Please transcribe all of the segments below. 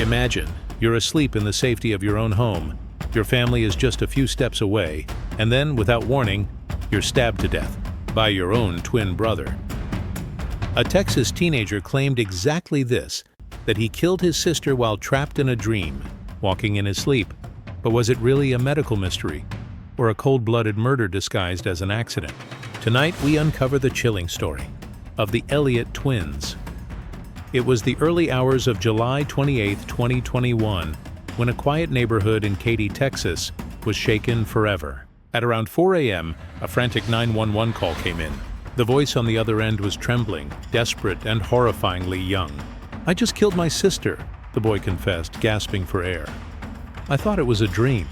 Imagine, you're asleep in the safety of your own home. Your family is just a few steps away, and then, without warning, you're stabbed to death by your own twin brother. A Texas teenager claimed exactly this, that he killed his sister while trapped in a dream, walking in his sleep. But was it really a medical mystery, or a cold-blooded murder disguised as an accident? Tonight, we uncover the chilling story of the Elliott twins. It was the early hours of July 28, 2021, when a quiet neighborhood in Katy, Texas, was shaken forever. At around 4 a.m., a frantic 911 call came in. The voice on the other end was trembling, desperate, and horrifyingly young. "I just killed my sister," the boy confessed, gasping for air. "I thought it was a dream."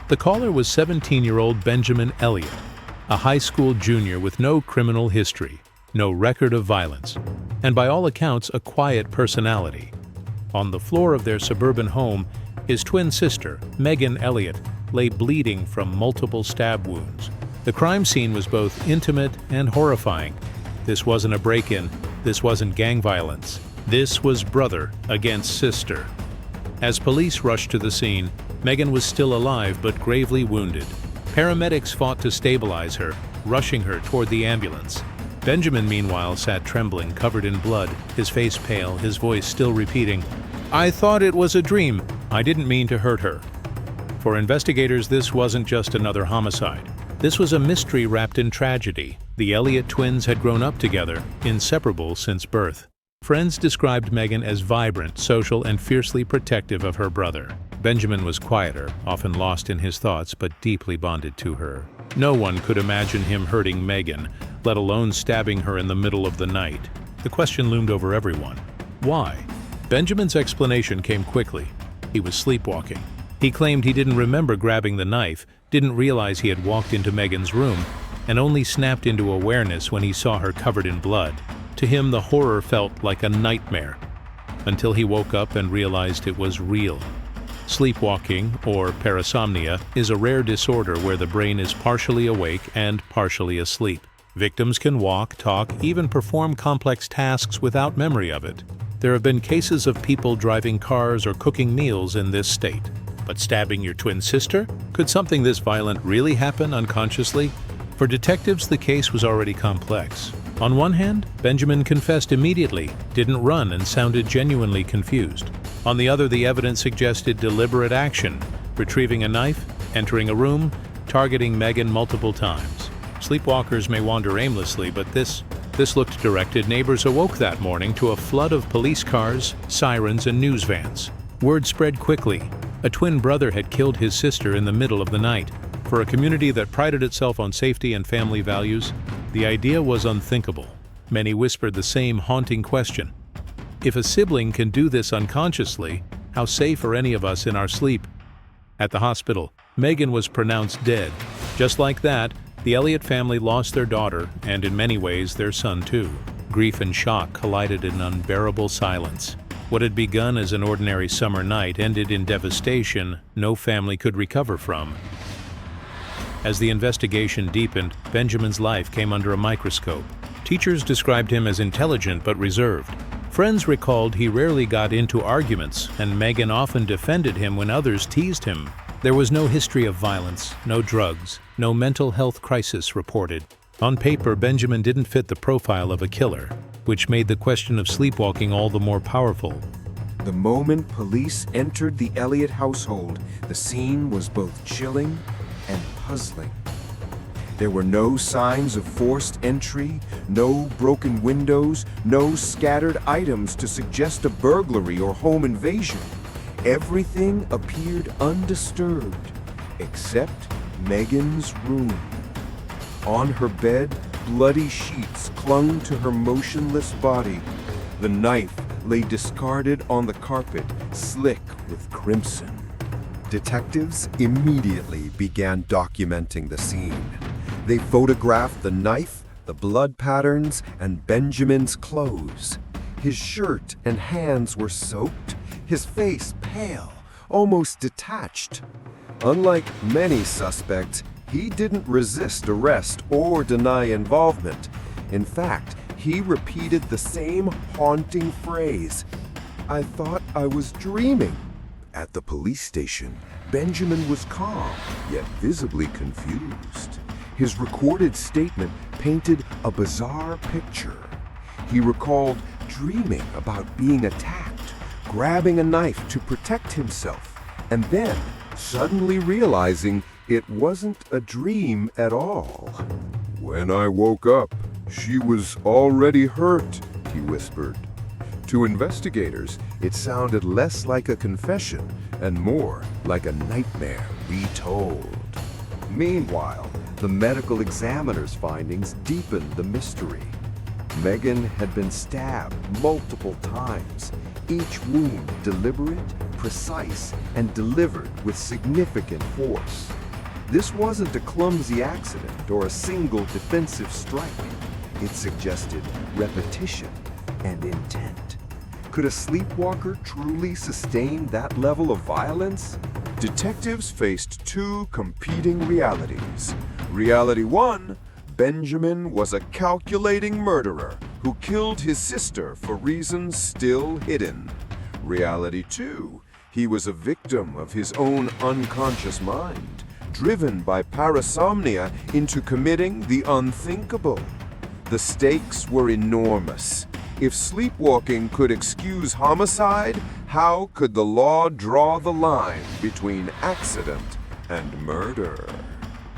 The caller was 17-year-old Benjamin Elliott, a high school junior with no criminal history, no record of violence, and by all accounts a quiet personality. On the floor of their suburban home, his twin sister, Meghan Elliott, lay bleeding from multiple stab wounds. The crime scene was both intimate and horrifying. This wasn't a break-in, this wasn't gang violence. This was brother against sister. As police rushed to the scene, Meghan was still alive but gravely wounded. Paramedics fought to stabilize her, rushing her toward the ambulance. Benjamin, meanwhile, sat trembling, covered in blood, his face pale, his voice still repeating, "I thought it was a dream. I didn't mean to hurt her." For investigators, this wasn't just another homicide. This was a mystery wrapped in tragedy. The Elliott twins had grown up together, inseparable since birth. Friends described Meghan as vibrant, social, and fiercely protective of her brother. Benjamin was quieter, often lost in his thoughts, but deeply bonded to her. No one could imagine him hurting Meghan, let alone stabbing her in the middle of the night. The question loomed over everyone. Why? Benjamin's explanation came quickly. He was sleepwalking. He claimed he didn't remember grabbing the knife, didn't realize he had walked into Meghan's room, and only snapped into awareness when he saw her covered in blood. To him, the horror felt like a nightmare, until he woke up and realized it was real. Sleepwalking, or parasomnia, is a rare disorder where the brain is partially awake and partially asleep. Victims can walk, talk, even perform complex tasks without memory of it. There have been cases of people driving cars or cooking meals in this state. But stabbing your twin sister? Could something this violent really happen unconsciously? For detectives, the case was already complex. On one hand, Benjamin confessed immediately, didn't run, and sounded genuinely confused. On the other, the evidence suggested deliberate action, retrieving a knife, entering a room, targeting Meghan multiple times. Sleepwalkers may wander aimlessly, but this looked directed. Neighbors awoke that morning to a flood of police cars, sirens, and news vans. Word spread quickly. A twin brother had killed his sister in the middle of the night. For a community that prided itself on safety and family values, the idea was unthinkable. Many whispered the same haunting question. If a sibling can do this unconsciously, how safe are any of us in our sleep? At the hospital, Meghan was pronounced dead. Just like that, the Elliott family lost their daughter, and in many ways their son too. Grief and shock collided in unbearable silence. What had begun as an ordinary summer night ended in devastation no family could recover from. As the investigation deepened, Benjamin's life came under a microscope. Teachers described him as intelligent but reserved. Friends recalled he rarely got into arguments, and Meghan often defended him when others teased him. There was no history of violence, no drugs, no mental health crisis reported. On paper, Benjamin didn't fit the profile of a killer, which made the question of sleepwalking all the more powerful. The moment police entered the Elliott household, the scene was both chilling and puzzling. There were no signs of forced entry, no broken windows, no scattered items to suggest a burglary or home invasion. Everything appeared undisturbed, except Meghan's room. On her bed, bloody sheets clung to her motionless body. The knife lay discarded on the carpet, slick with crimson. Detectives immediately began documenting the scene. They photographed the knife, the blood patterns, and Benjamin's clothes. His shirt and hands were soaked, his face pale, almost detached. Unlike many suspects, he didn't resist arrest or deny involvement. In fact, he repeated the same haunting phrase, I thought I was dreaming." At the police station, Benjamin was calm, yet visibly confused. His recorded statement painted a bizarre picture. He recalled dreaming about being attacked, grabbing a knife to protect himself, and then suddenly realizing it wasn't a dream at all. "When I woke up, she was already hurt," he whispered. To investigators, it sounded less like a confession and more like a nightmare retold. Meanwhile, the medical examiner's findings deepened the mystery. Meghan had been stabbed multiple times, each wound deliberate, precise, and delivered with significant force. This wasn't a clumsy accident or a single defensive strike. It suggested repetition and intent. Could a sleepwalker truly sustain that level of violence? Detectives faced two competing realities. Reality one, Benjamin was a calculating murderer who killed his sister for reasons still hidden. Reality two, he was a victim of his own unconscious mind, driven by parasomnia into committing the unthinkable. The stakes were enormous. If sleepwalking could excuse homicide, how could the law draw the line between accident and murder?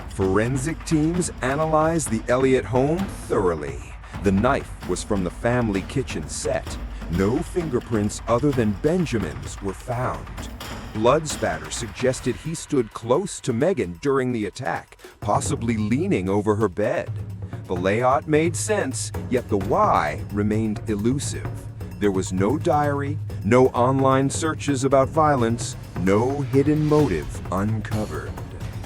Forensic teams analyzed the Elliott home thoroughly. The knife was from the family kitchen set. No fingerprints other than Benjamin's were found. Blood spatter suggested he stood close to Meghan during the attack, possibly leaning over her bed. The layout made sense, yet the why remained elusive. There was no diary, no online searches about violence, no hidden motive uncovered.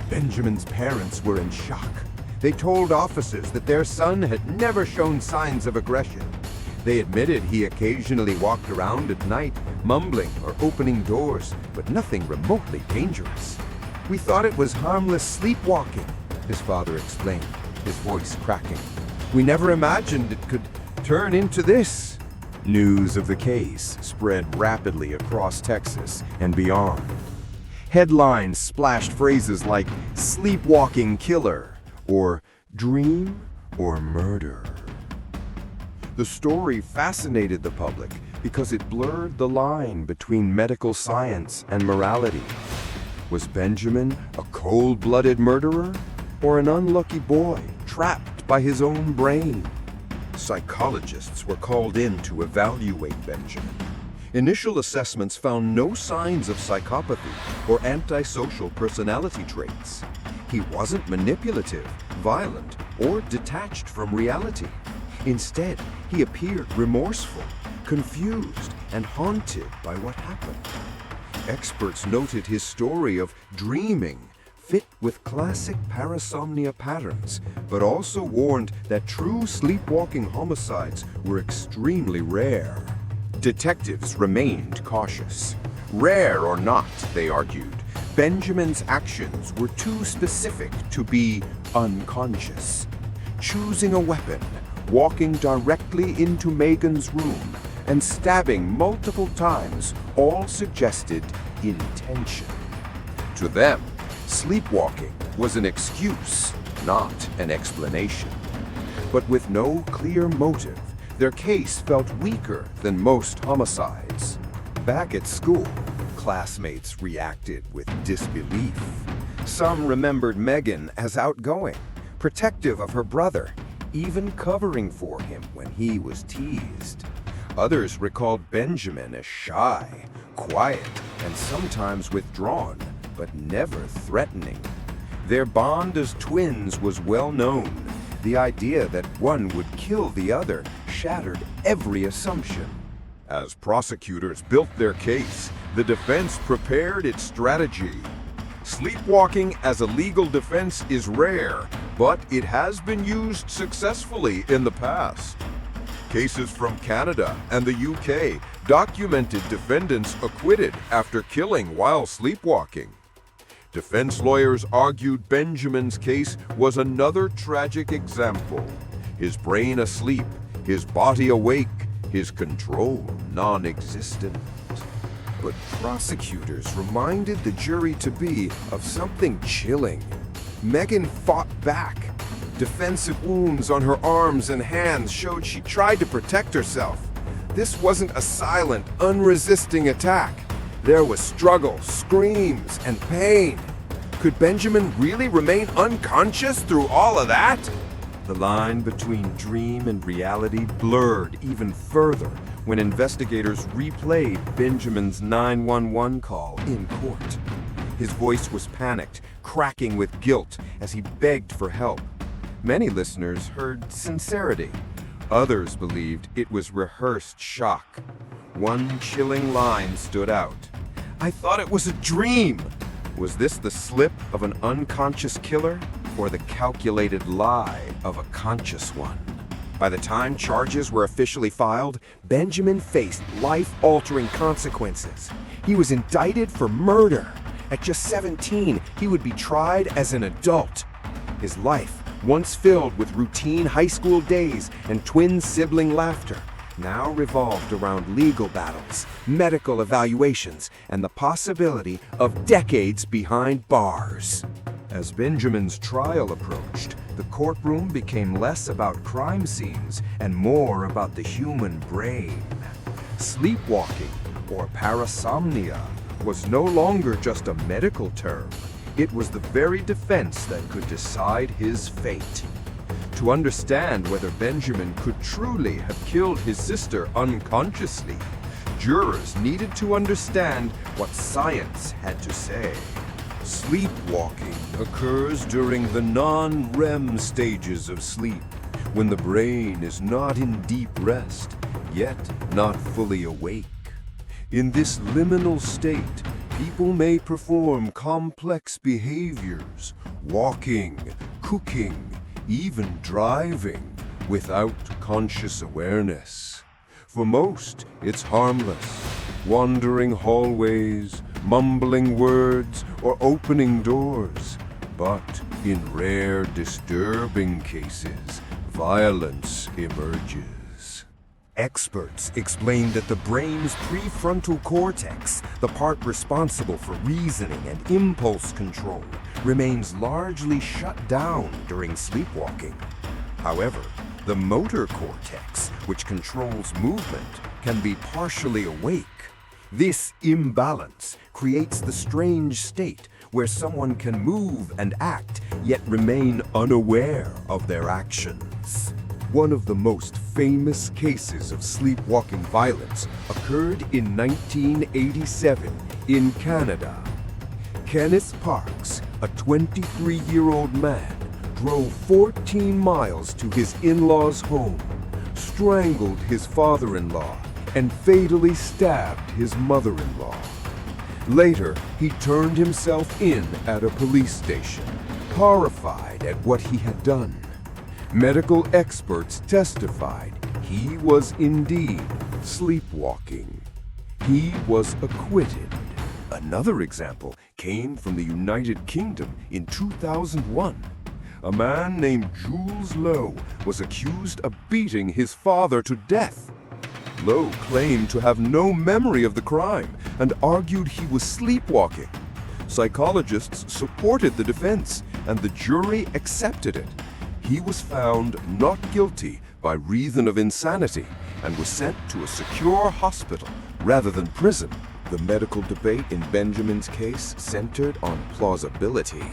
Benjamin's parents were in shock. They told officers that their son had never shown signs of aggression. They admitted he occasionally walked around at night, mumbling or opening doors, but nothing remotely dangerous. "We thought it was harmless sleepwalking," his father explained, his voice cracking. "We never imagined it could turn into this." News of the case spread rapidly across Texas and beyond. Headlines splashed phrases like "sleepwalking killer" or "dream or murder." The story fascinated the public because it blurred the line between medical science and morality. Was Benjamin a cold-blooded murderer or an unlucky boy trapped by his own brain? Psychologists were called in to evaluate Benjamin. Initial assessments found no signs of psychopathy or antisocial personality traits. He wasn't manipulative, violent, or detached from reality. Instead, he appeared remorseful, confused, and haunted by what happened. Experts noted his story of dreaming fit with classic parasomnia patterns, but also warned that true sleepwalking homicides were extremely rare. Detectives remained cautious. Rare or not, they argued, Benjamin's actions were too specific to be unconscious. Choosing a weapon, walking directly into Meghan's room, and stabbing multiple times all suggested intention. To them, sleepwalking was an excuse, not an explanation. But with no clear motive, their case felt weaker than most homicides. Back at school, classmates reacted with disbelief. Some remembered Meghan as outgoing, protective of her brother, even covering for him when he was teased. Others recalled Benjamin as shy, quiet, and sometimes withdrawn, but never threatening. Their bond as twins was well known. The idea that one would kill the other shattered every assumption. As prosecutors built their case, the defense prepared its strategy. Sleepwalking as a legal defense is rare, but it has been used successfully in the past. Cases from Canada and the UK documented defendants acquitted after killing while sleepwalking. Defense lawyers argued Benjamin's case was another tragic example. His brain asleep, his body awake, his control non-existent. But prosecutors reminded the jury to be of something chilling. Meghan fought back. Defensive wounds on her arms and hands showed she tried to protect herself. This wasn't a silent, unresisting attack. There was struggle, screams, and pain. Could Benjamin really remain unconscious through all of that? The line between dream and reality blurred even further when investigators replayed Benjamin's 911 call in court. His voice was panicked, cracking with guilt as he begged for help. Many listeners heard sincerity. Others believed it was rehearsed shock. One chilling line stood out. "I thought it was a dream." Was this the slip of an unconscious killer or the calculated lie of a conscious one? By the time charges were officially filed, Benjamin faced life-altering consequences. He was indicted for murder. At just 17, he would be tried as an adult. His life, once filled with routine high school days and twin sibling laughter, now revolved around legal battles, medical evaluations, and the possibility of decades behind bars. As Benjamin's trial approached, the courtroom became less about crime scenes and more about the human brain. Sleepwalking, or parasomnia, was no longer just a medical term. It was the very defense that could decide his fate. To understand whether Benjamin could truly have killed his sister unconsciously, jurors needed to understand what science had to say. Sleepwalking occurs during the non-REM stages of sleep, when the brain is not in deep rest, yet not fully awake. In this liminal state, people may perform complex behaviors, walking, cooking, even driving, without conscious awareness. For most, it's harmless, wandering hallways, mumbling words, or opening doors. But in rare, disturbing cases, violence emerges. Experts explain that the brain's prefrontal cortex, the part responsible for reasoning and impulse control, remains largely shut down during sleepwalking. However, the motor cortex, which controls movement, can be partially awake. This imbalance creates the strange state where someone can move and act, yet remain unaware of their actions. One of the most famous cases of sleepwalking violence occurred in 1987 in Canada. Kenneth Parks, a 23-year-old man, drove 14 miles to his in-laws' home, strangled his father-in-law, and fatally stabbed his mother-in-law. Later, he turned himself in at a police station, horrified at what he had done. Medical experts testified he was indeed sleepwalking. He was acquitted. Another example came from the United Kingdom in 2001. A man named Jules Lowe was accused of beating his father to death. Lowe claimed to have no memory of the crime and argued he was sleepwalking. Psychologists supported the defense, and the jury accepted it. He was found not guilty by reason of insanity and was sent to a secure hospital rather than prison. The medical debate in Benjamin's case centered on plausibility.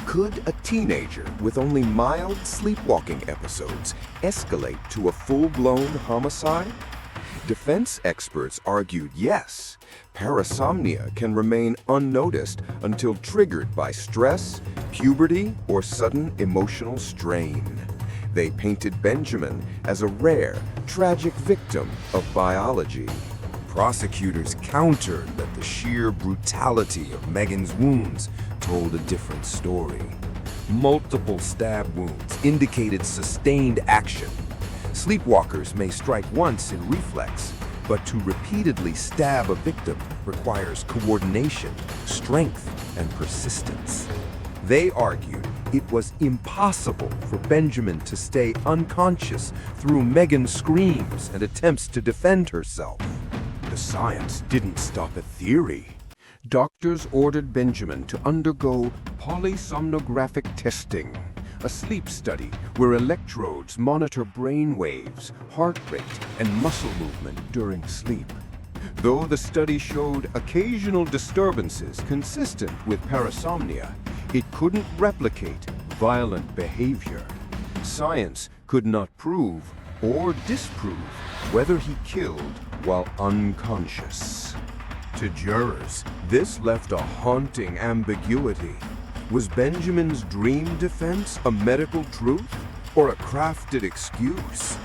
Could a teenager with only mild sleepwalking episodes escalate to a full-blown homicide? Defense experts argued yes. Parasomnia can remain unnoticed until triggered by stress, puberty, or sudden emotional strain. They painted Benjamin as a rare, tragic victim of biology. Prosecutors countered that the sheer brutality of Meghan's wounds told a different story. Multiple stab wounds indicated sustained action. Sleepwalkers may strike once in reflex, but to repeatedly stab a victim requires coordination, strength, and persistence. They argued it was impossible for Benjamin to stay unconscious through Meghan's screams and attempts to defend herself. The science didn't stop at theory. Doctors ordered Benjamin to undergo polysomnographic testing, a sleep study where electrodes monitor brain waves, heart rate, and muscle movement during sleep. Though the study showed occasional disturbances consistent with parasomnia, it couldn't replicate violent behavior. Science could not prove or disprove whether he killed while unconscious. To jurors, this left a haunting ambiguity. Was Benjamin's dream defense a medical truth or a crafted excuse?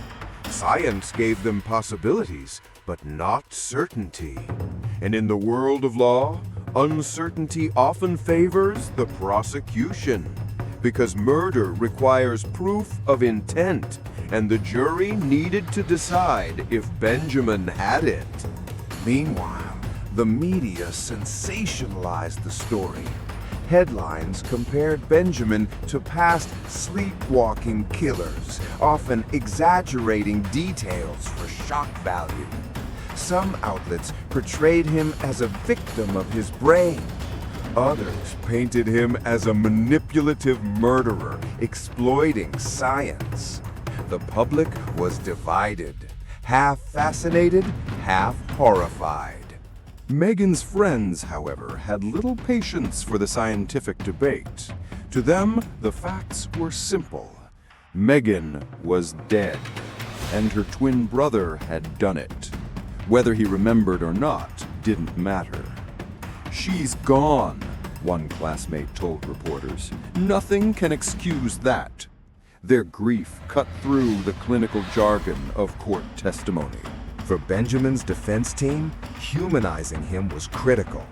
Science gave them possibilities, but not certainty. And in the world of law, uncertainty often favors the prosecution, because murder requires proof of intent, and the jury needed to decide if Benjamin had it. Meanwhile, the media sensationalized the story. Headlines compared Benjamin to past sleepwalking killers, often exaggerating details for shock value. Some outlets portrayed him as a victim of his brain. Others painted him as a manipulative murderer, exploiting science. The public was divided, half fascinated, half horrified. Meghan's friends, however, had little patience for the scientific debate. To them, the facts were simple. Meghan was dead, and her twin brother had done it. Whether he remembered or not didn't matter. "She's gone," one classmate told reporters. "Nothing can excuse that." Their grief cut through the clinical jargon of court testimony. For Benjamin's defense team, humanizing him was critical.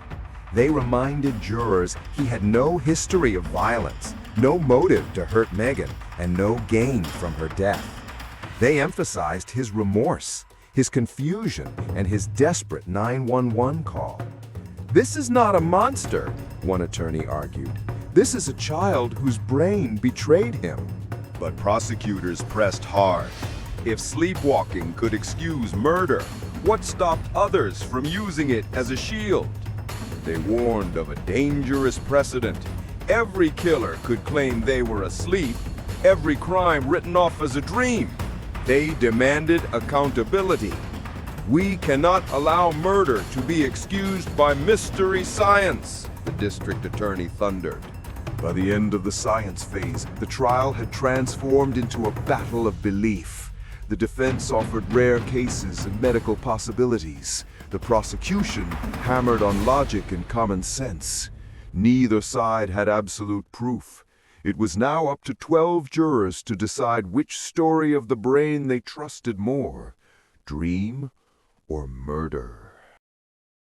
They reminded jurors he had no history of violence, no motive to hurt Meghan, and no gain from her death. They emphasized his remorse, his confusion, and his desperate 911 call. "This is not a monster," one attorney argued. "This is a child whose brain betrayed him." But prosecutors pressed hard. If sleepwalking could excuse murder, what stopped others from using it as a shield? They warned of a dangerous precedent. Every killer could claim they were asleep, every crime written off as a dream. They demanded accountability. "We cannot allow murder to be excused by mystery science," the district attorney thundered. By the end of the science phase, the trial had transformed into a battle of belief. The defense offered rare cases and medical possibilities. The prosecution hammered on logic and common sense. Neither side had absolute proof. It was now up to 12 jurors to decide which story of the brain they trusted more, dream or murder.